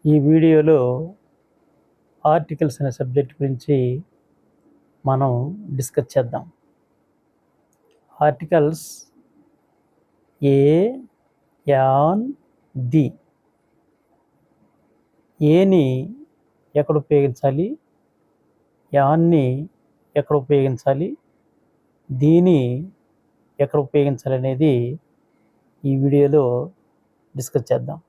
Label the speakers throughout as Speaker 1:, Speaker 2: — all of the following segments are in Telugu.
Speaker 1: ఈ వీడియోలో ఆర్టికల్స్ అనే సబ్జెక్ట్ గురించి మనం డిస్కస్ చేద్దాం. Articles A, an, the. ఏని ఎక్కడ ఉపయోగించాలి, యాన్ని ఎక్కడ ఉపయోగించాలి, దీని ఎక్కడ ఉపయోగించాలి అనేది ఈ వీడియోలో డిస్కస్ చేద్దాం.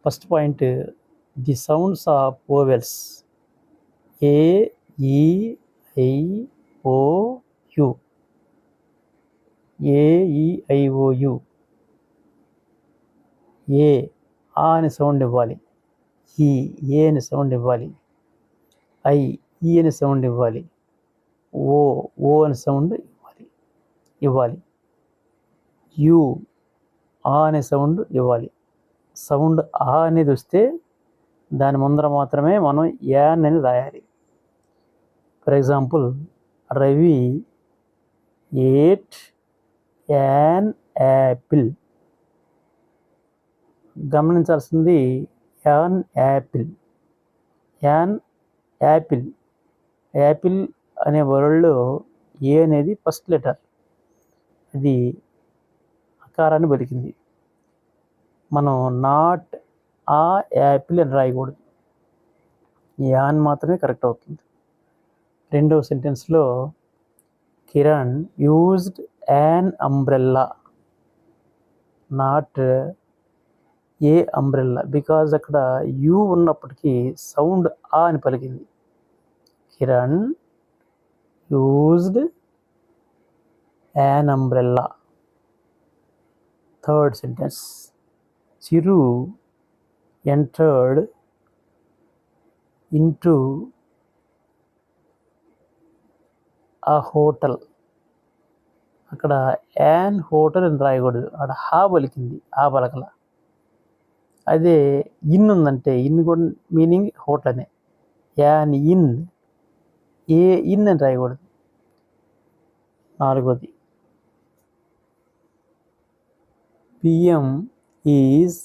Speaker 1: First point, the sounds of vowels A, E, I, oh, you. A, E, I, oh, you. ఏ ఆ అని సౌండ్ ఇవ్వాలి, ఈ ఏ అని సౌండ్ ఇవ్వాలి, ఐ ఈ అని సౌండ్ ఇవ్వాలి, ఓ ఓ అని సౌండ్ ఇవ్వాలి, యు ఆ అనే సౌండ్ ఇవ్వాలి. సౌండ్ ఆ అనేది వస్తే దాని ముందర మాత్రమే మనం యాన్ అని రాయాలి. For example, Ravi ate an apple. గమనించాల్సింది an apple. An apple. Apple అనే వర్డ్లో ఏ అనేది ఫస్ట్ లెటర్, అది అకారాన్ని పలికింది. మనం నాట్ ఆ యాపిల్ అని రాయకూడదు, యాన్ మాత్రమే కరెక్ట్ అవుతుంది. రెండవ సెంటెన్స్లో Kiran used an umbrella, not a umbrella, because అక్కడ యూ ఉన్నప్పటికీ సౌండ్ ఆ అని పలికింది. Kiran used an umbrella. Third sentence, Chiru entered into a hotel. అక్కడ యాన్ హోటల్ అని రాయకూడదు, అక్కడ హా పలికింది, ఆ పలకల. అదే ఇన్ ఉందంటే ఇన్ కూడా మీనింగ్ హోటల్ అనే. యాన్ ఇన్, ఏ ఇన్ అని రాయకూడదు. నాలుగోది, పిఎం ఈజ్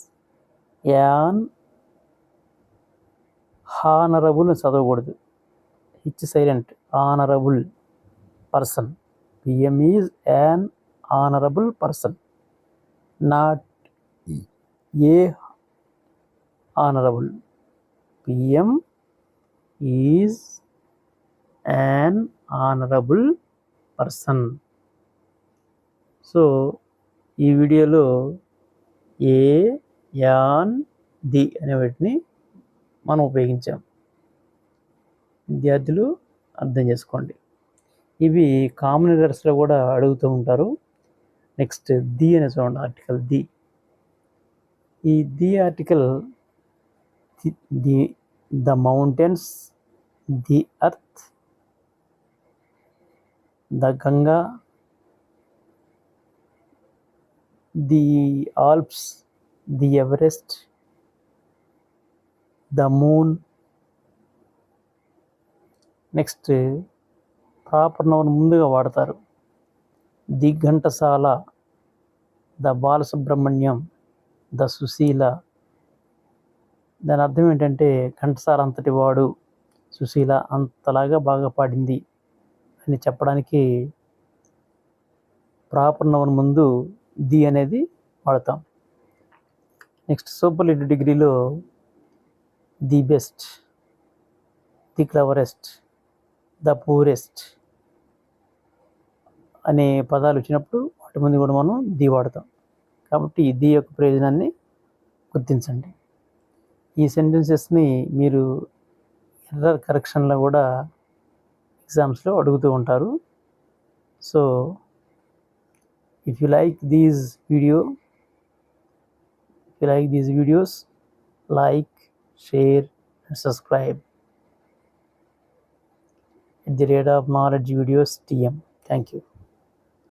Speaker 1: యాన్ హానరబుల్ అని చదవకూడదు, H silent, honourable person. PM is an honourable person, not a honourable. PM is an honourable person. So ఈ వీడియోలో ఏ, యాన్, ది అనే వాటిని మనం ఉపయోగించాం. విద్యార్థులు అర్థం చేసుకోండి. ఇవి కామన్ ఎర్రర్స్లో కూడా అడుగుతూ ఉంటారు. నెక్స్ట్ ది అనే చూడండి, ఆర్టికల్ ది. ఈ the article the mountains, the earth, the Ganga, the Alps, the Everest, the moon. Next proper noun ముందుగా వాడతారు. The Ghantasala, the Balasubrahmanyam, the Susheela. దాని అర్థం ఏంటంటే ఘంటసాల అంతటి వాడు, సుశీల అంతలాగా బాగా పాడింది అని చెప్పడానికి ప్రాపర్ నౌన్ ముందు ది అనేది వాడతాం. నెక్స్ట్ సూపర్లేటివ్ డిగ్రీలో the best, the cleverest, the poorest అనే పదాలు వచ్చినప్పుడు వాటి ముందు కూడా మనం ది వాడతాం. కాబట్టి ది యొక్క ప్రయోజనాన్ని గుర్తించండి. ఈ సెంటెన్సెస్ని మీరు ఎర్రర్ కరెక్షన్లో కూడా ఎగ్జామ్స్లో అడుగుతూ ఉంటారు. So if you like these videos, like, share and subscribe at the rate of Knowledge Videos TM. Thank you.